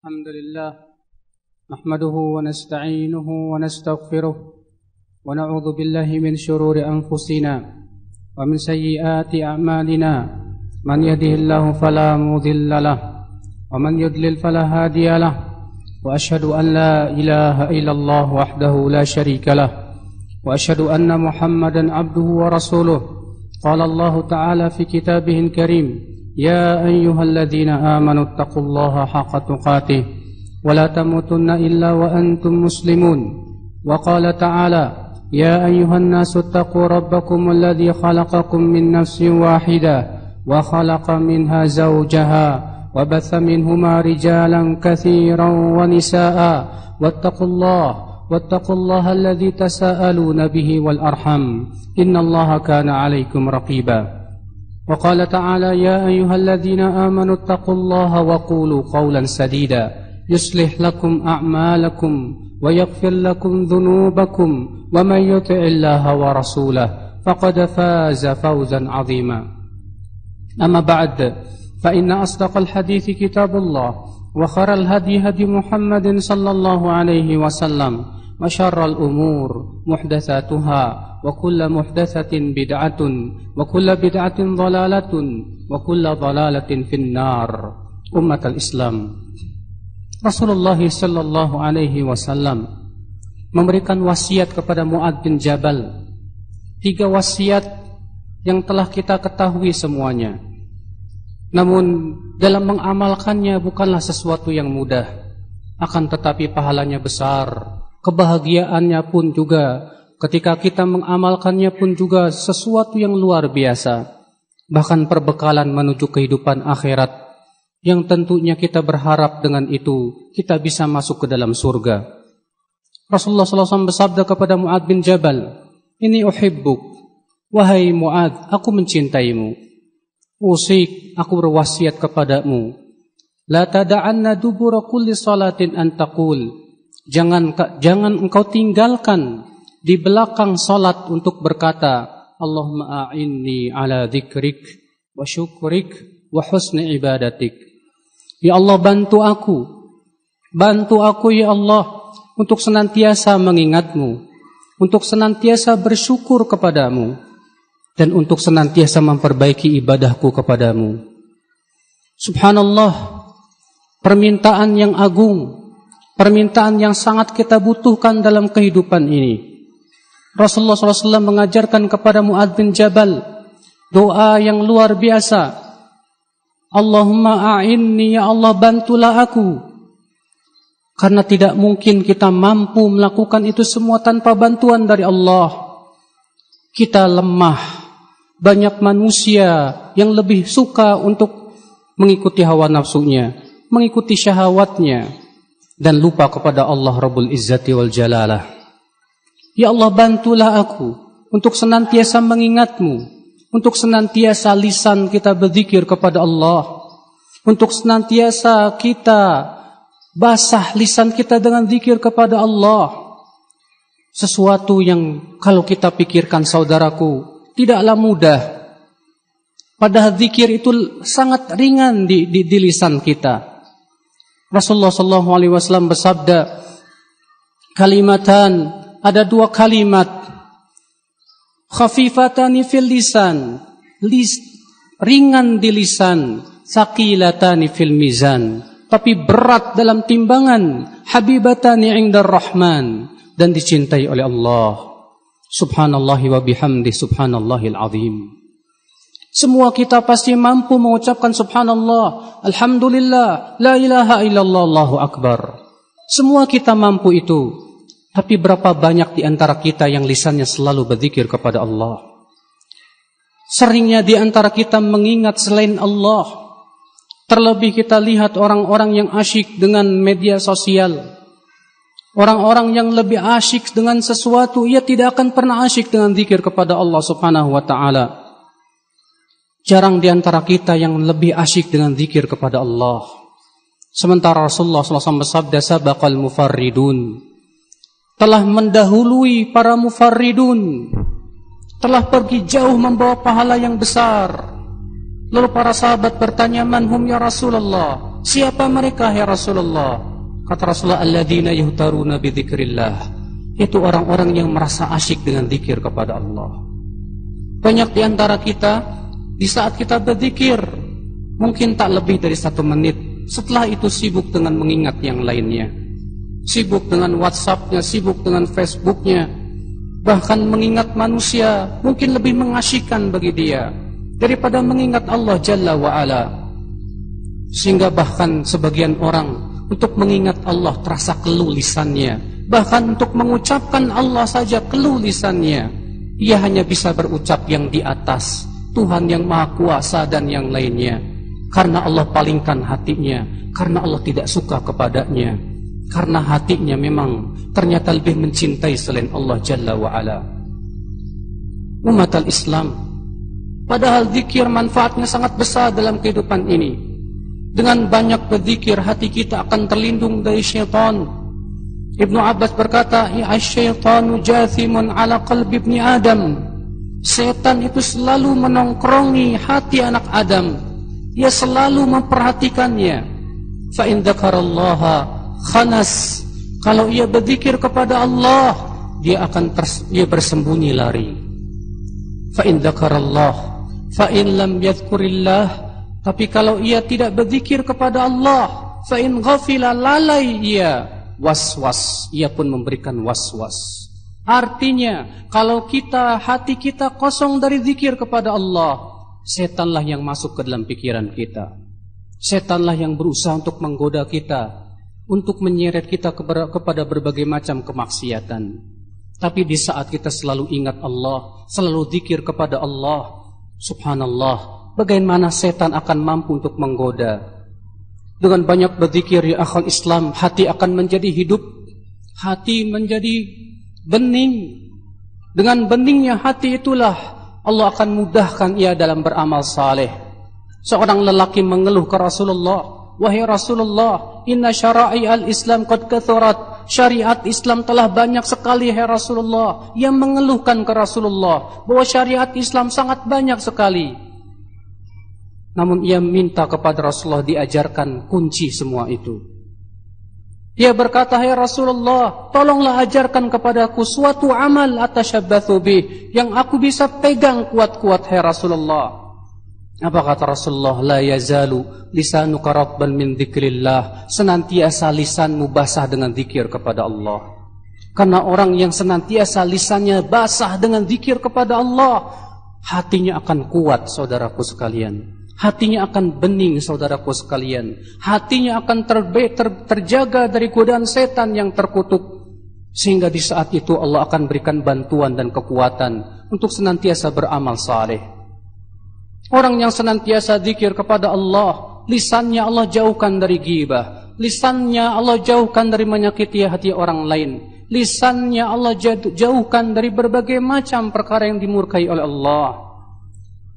الحمد لله نحمده ونستعينه ونستغفره ونعوذ بالله من شرور أنفسنا ومن سيئات أعمالنا من يهده الله فلا مضل له ومن يضلل فلا هادي له وأشهد أن لا إله إلا الله وحده لا شريك له وأشهد أن محمدا عبده ورسوله قال الله تعالى في كتابه الكريم يا أيها الذين آمنوا اتقوا الله حق تقاته ولا تموتن إلا وأنتم مسلمون وقال تعالى يا أيها الناس اتقوا ربكم الذي خلقكم من نفس واحدة وخلق منها زوجها وبث منهما رجالا كثيرا ونساء واتقوا الله الذي تساءلون به والأرحم إن الله كان عليكم رقيبا وقال تعالى يا أيها الذين آمنوا اتقوا الله وقولوا قولا سديدا يصلح لكم أعمالكم ويغفر لكم ذنوبكم ومن يطع الله ورسوله فقد فاز فوزا عظيما أما بعد فإن أصدق الحديث كتاب الله وخير الهدي هدي محمد صلى الله عليه وسلم وشر الأمور محدثاتها وكل محدثة بدعة وكل بدعة ضلالة وكل ضلالة في النار أمة الإسلام. Rasulullah sallallahu alaihi wasallam memberikan wasiat kepada Mu'adz bin Jabal. 3 wasiat yang telah kita ketahui semuanya. Namun dalam mengamalkannya bukanlah sesuatu yang mudah. Akan tetapi pahalanya besar. Kebahagiaannya pun juga ketika kita mengamalkannya pun juga sesuatu yang luar biasa. Bahkan perbekalan menuju kehidupan akhirat yang tentunya kita berharap dengan itu kita bisa masuk ke dalam surga. Rasulullah SAW bersabda kepada Mu'adz bin Jabal, "Ini uhibbuk, wahai Mu'adz, aku mencintaimu. Usik, aku berwasiat kepadamu. La tada'anna dubura kulli salatin an taqul." Jangan engkau tinggalkan di belakang salat untuk berkata, Allahumma a'inni ala dzikrik wa syukrik wa husni ibadatik. Ya Allah, bantu aku ya Allah untuk senantiasa mengingatmu, untuk senantiasa bersyukur kepadamu, dan untuk senantiasa memperbaiki ibadahku kepadamu. Subhanallah, permintaan yang agung, permintaan yang sangat kita butuhkan dalam kehidupan ini. Rasulullah SAW mengajarkan kepada Mu'adz bin Jabal doa yang luar biasa. Allahumma a'inni, ya Allah bantulah aku. Karena tidak mungkin kita mampu melakukan itu semua tanpa bantuan dari Allah. Kita lemah. Banyak manusia yang lebih suka untuk mengikuti hawa nafsunya, mengikuti syahwatnya, dan lupa kepada Allah Rabbul Izzati wal Jalalah. Ya Allah, bantulah aku untuk senantiasa mengingatmu, untuk senantiasa lisan kita berzikir kepada Allah, untuk senantiasa kita basah lisan kita dengan zikir kepada Allah. Sesuatu yang kalau kita pikirkan saudaraku, tidaklah mudah. Padahal zikir itu sangat ringan di lisan kita. Rasulullah SAW bersabda, kalimatan, ada 2 kalimat, khafifatani fil lisan, ringan di lisan, saqilatani fil mizan, tapi berat dalam timbangan, habibatani indar rahman, dan dicintai oleh Allah. Subhanallahi wa bihamdi, subhanallahil azim. Semua kita pasti mampu mengucapkan subhanallah, alhamdulillah, la ilaha illallah, Allahu akbar. Semua kita mampu itu. Tapi berapa banyak di antara kita yang lisannya selalu berzikir kepada Allah? Seringnya di antara kita mengingat selain Allah. Terlebih kita lihat orang-orang yang asyik dengan media sosial. Orang-orang yang lebih asyik dengan sesuatu, ia tidak akan pernah asyik dengan zikir kepada Allah Subhanahu wa ta'ala. Jarang di antara kita yang lebih asyik dengan zikir kepada Allah. Sementara Rasulullah SAW bersabda, sabaqal mufarridun, telah mendahului para mufarridun, telah pergi jauh membawa pahala yang besar. Lalu para sahabat bertanya, man hum ya Rasulullah? Siapa mereka ya Rasulullah? Kata Rasulullah, alladzina yuhtaruna bidzikrillah. Itu orang-orang yang merasa asyik dengan zikir kepada Allah. Banyak di antara kita, di saat kita berzikir, mungkin tak lebih dari 1 menit. Setelah itu sibuk dengan mengingat yang lainnya. Sibuk dengan WhatsApp-nya, sibuk dengan Facebook-nya. Bahkan mengingat manusia mungkin lebih mengasyikkan bagi dia daripada mengingat Allah Jalla wa'ala. Sehingga bahkan sebagian orang untuk mengingat Allah terasa keluh lisannya. Bahkan untuk mengucapkan Allah saja keluh lisannya. Ia hanya bisa berucap yang di atas, Tuhan yang Maha Kuasa dan yang lainnya. Karena Allah palingkan hatinya, karena Allah tidak suka kepadanya, karena hatinya memang ternyata lebih mencintai selain Allah Jalla wa'ala. Umat al-Islam, padahal zikir manfaatnya sangat besar dalam kehidupan ini. Dengan banyak berzikir, hati kita akan terlindung dari syaitan. Ibnu Abbas berkata, "Asy-syaitanu jathimun ala qalbi ibni Adam." Setan itu selalu menongkrongi hati anak Adam. Ia selalu memperhatikannya. Fa in dzakarallaha khanas. Kalau ia berzikir kepada Allah, dia bersembunyi lari. Fa in dzakarallah, fa in lam yadhkurillah. Tapi kalau ia tidak berzikir kepada Allah, fa in ghafila, lalai ia, was-was, ia pun memberikan was-was. Artinya, kalau hati kita kosong dari zikir kepada Allah, setanlah yang masuk ke dalam pikiran kita. Setanlah yang berusaha untuk menggoda kita, untuk menyeret kita kepada berbagai macam kemaksiatan. Tapi di saat kita selalu ingat Allah, selalu zikir kepada Allah, subhanallah, bagaimana setan akan mampu untuk menggoda. Dengan banyak berzikir ya akhwal Islam, hati akan menjadi hidup, hati menjadi bening. Dengan beningnya hati itulah Allah akan mudahkan ia dalam beramal saleh. Seorang lelaki mengeluh ke Rasulullah, "Wahai Rasulullah, inna syara'i al-Islam qad kathurat." Syariat Islam telah banyak sekali, hai Rasulullah. Ia mengeluhkan ke Rasulullah bahwa syariat Islam sangat banyak sekali. Namun ia minta kepada Rasulullah diajarkan kunci semua itu. Dia berkata, "Hai Rasulullah, tolonglah ajarkan kepadaku suatu amal atashabbathu bih yang aku bisa pegang kuat-kuat, hai Rasulullah." Apa kata Rasulullah? "La yazalu lisanuka ratban min dzikrillah." Senantiasa lisanmu basah dengan zikir kepada Allah. Karena orang yang senantiasa lisannya basah dengan zikir kepada Allah, hatinya akan kuat, saudaraku sekalian. Hatinya akan bening, saudaraku sekalian. Hatinya akan terjaga dari godaan setan yang terkutuk. Sehingga di saat itu Allah akan berikan bantuan dan kekuatan untuk senantiasa beramal saleh. Orang yang senantiasa zikir kepada Allah, lisannya Allah jauhkan dari ghibah, lisannya Allah jauhkan dari menyakiti hati orang lain, lisannya Allah jauhkan dari berbagai macam perkara yang dimurkai oleh Allah.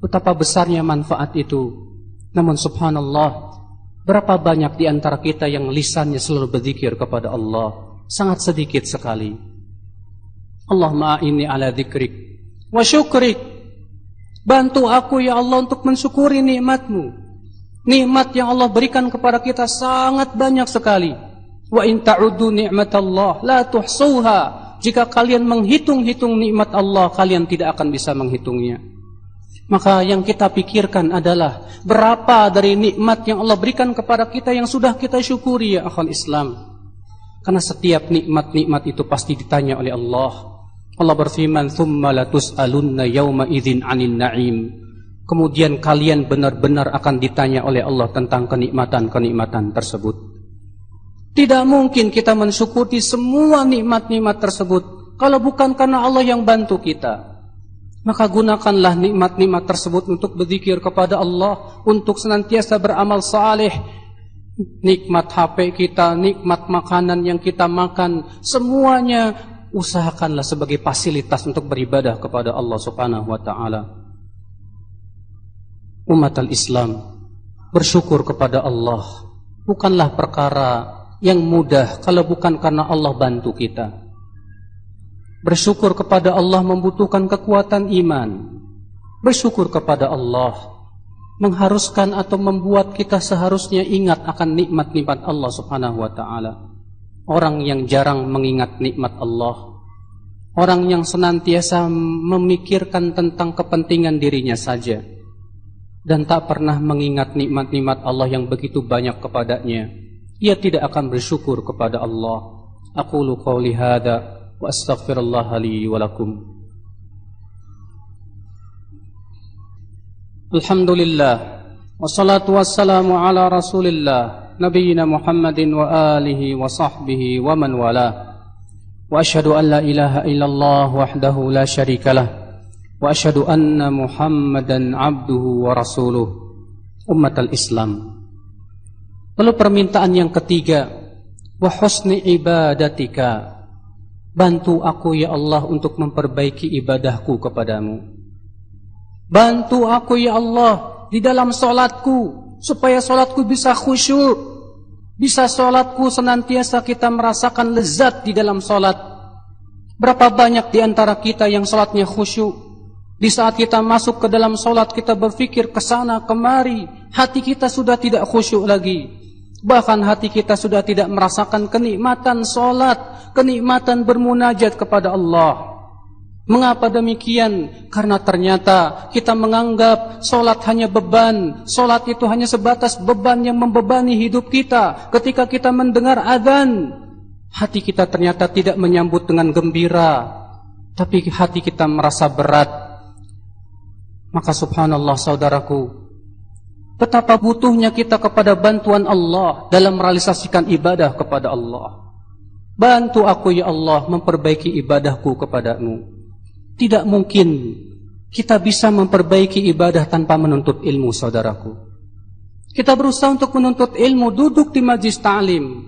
Betapa besarnya manfaat itu. Namun subhanallah, berapa banyak di antara kita yang lisannya selalu berzikir kepada Allah? Sangat sedikit sekali. Allahumma a'inni ala dzikrik wa syukrik. Bantu aku ya Allah untuk mensyukuri nikmat-Mu. Nikmat yang Allah berikan kepada kita sangat banyak sekali. Wa in ta'uddu ni'matallah la tuhsuha. Jika kalian menghitung-hitung nikmat Allah, kalian tidak akan bisa menghitungnya. Maka yang kita pikirkan adalah berapa dari nikmat yang Allah berikan kepada kita yang sudah kita syukuri ya akhwal Islam. Karena setiap nikmat-nikmat itu pasti ditanya oleh Allah. Allah berfirman, "Tsumma latus'alunna yauma idzin 'anil na'im." Kemudian kalian benar-benar akan ditanya oleh Allah tentang kenikmatan-kenikmatan tersebut. Tidak mungkin kita mensyukuri semua nikmat-nikmat tersebut kalau bukan karena Allah yang bantu kita. Maka gunakanlah nikmat-nikmat tersebut untuk berzikir kepada Allah, untuk senantiasa beramal saleh. Nikmat HP kita, nikmat makanan yang kita makan, semuanya usahakanlah sebagai fasilitas untuk beribadah kepada Allah Subhanahu wa taala. Umat al-Islam, bersyukur kepada Allah bukanlah perkara yang mudah kalau bukan karena Allah bantu kita. Bersyukur kepada Allah membutuhkan kekuatan iman. Bersyukur kepada Allah mengharuskan atau membuat kita seharusnya ingat akan nikmat-nikmat Allah Subhanahu wa taala. Orang yang jarang mengingat nikmat Allah, orang yang senantiasa memikirkan tentang kepentingan dirinya saja dan tak pernah mengingat nikmat-nikmat Allah yang begitu banyak kepadanya, ia tidak akan bersyukur kepada Allah. Aqulu qawli hadza wa astaghfirullah li wa lakum. Alhamdulillah wassalatu wassalamu ala Rasulillah nabiyina Muhammadin wa alihi wa sahbihi wa man wala. Wa asyhadu an la ilaha illallah wahdahu la syarikalah wa asyhadu anna Muhammadan abduhu wa rasuluh. Ummatal Islam. Lalu permintaan yang ketiga, wa husni ibadatika. Bantu aku ya Allah untuk memperbaiki ibadahku kepadamu. Bantu aku ya Allah di dalam solatku, supaya solatku bisa khusyuk, bisa solatku senantiasa kita merasakan lezat di dalam solat. Berapa banyak di antara kita yang solatnya khusyuk? Di saat kita masuk ke dalam solat, kita berpikir ke sana kemari, hati kita sudah tidak khusyuk lagi. Bahkan hati kita sudah tidak merasakan kenikmatan solat, kenikmatan bermunajat kepada Allah. Mengapa demikian? Karena ternyata kita menganggap solat hanya beban. Solat itu hanya sebatas beban yang membebani hidup kita. Ketika kita mendengar azan, hati kita ternyata tidak menyambut dengan gembira, tapi hati kita merasa berat. Maka subhanallah saudaraku, betapa butuhnya kita kepada bantuan Allah dalam merealisasikan ibadah kepada Allah. Bantu aku ya Allah memperbaiki ibadahku kepadamu. Tidak mungkin kita bisa memperbaiki ibadah tanpa menuntut ilmu, saudaraku. Kita berusaha untuk menuntut ilmu, duduk di majlis ta'lim,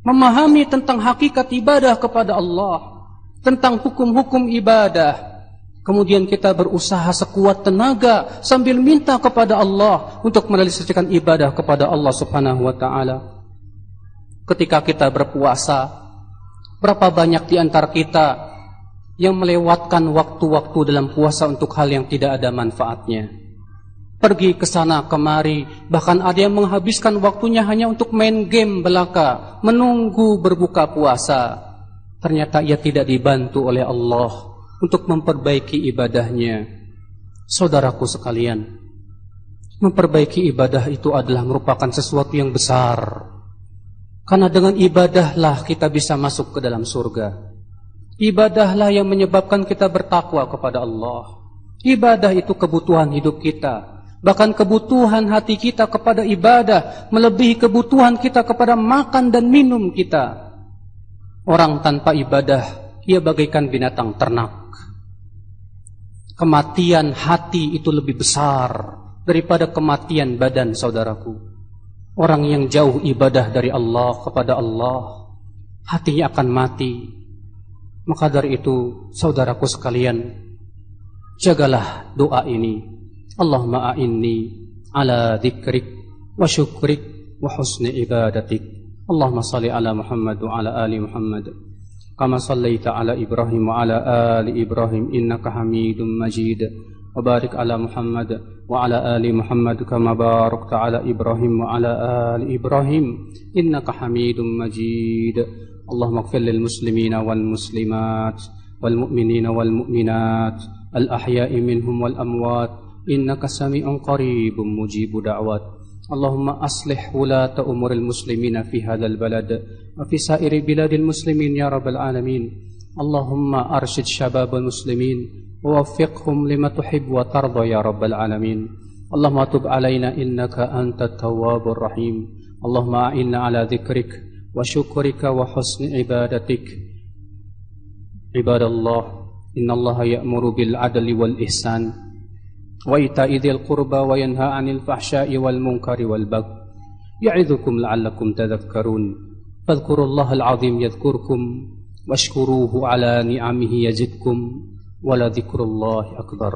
memahami tentang hakikat ibadah kepada Allah, tentang hukum-hukum ibadah. Kemudian kita berusaha sekuat tenaga sambil minta kepada Allah untuk merealisasikan ibadah kepada Allah Subhanahu wa taala. Ketika kita berpuasa, berapa banyak di antara kita yang melewatkan waktu-waktu dalam puasa untuk hal yang tidak ada manfaatnya. Pergi ke sana kemari, bahkan ada yang menghabiskan waktunya hanya untuk main game belaka, menunggu berbuka puasa. Ternyata ia tidak dibantu oleh Allah untuk memperbaiki ibadahnya. Saudaraku sekalian, memperbaiki ibadah itu adalah merupakan sesuatu yang besar. Karena dengan ibadahlah kita bisa masuk ke dalam surga. Ibadahlah yang menyebabkan kita bertakwa kepada Allah. Ibadah itu kebutuhan hidup kita. Bahkan kebutuhan hati kita kepada ibadah melebihi kebutuhan kita kepada makan dan minum kita. Orang tanpa ibadah, ia bagaikan binatang ternak. Kematian hati itu lebih besar daripada kematian badan, saudaraku. Orang yang jauh ibadah dari Allah kepada Allah, hatinya akan mati. Maka dari itu, saudaraku sekalian, jagalah doa ini. Allahumma a'inni ala dzikrik wa syukrik wa husni ibadatik. Allahumma salli ala Muhammad wa ala ali Muhammad. Kama sallaita ala Ibrahim wa ala ali Ibrahim innaka Hamidum Majid. Wa barik ala Muhammad wa ala ali Muhammad kama barakta ala Ibrahim wa ala ali Ibrahim innaka Hamidum Majid. اللهم اغفر للمسلمين والمسلمات والمؤمنين والمؤمنات الأحياء منهم والأموات إنك سميع قريب مجيب دعوات. اللهم أصلح ولاة أمور المسلمين في هذا البلد وفي سائر بلاد المسلمين يا رب العالمين. اللهم أرشد شباب المسلمين ووفقهم لما تحب وترضى يا رب العالمين. اللهم تب علينا إنك أنت التواب الرحيم. اللهم أعنا على ذكرك وشكرك وحسن عبادتك. عباد الله إن الله يأمر بالعدل والإحسان وإيتاء ذي القربى وينهى عن الفحشاء والمنكر والبغي يعظكم لعلكم تذكرون. فاذكروا الله العظيم يذكركم واشكروه على نعمه يزدكم ولذكر الله أكبر.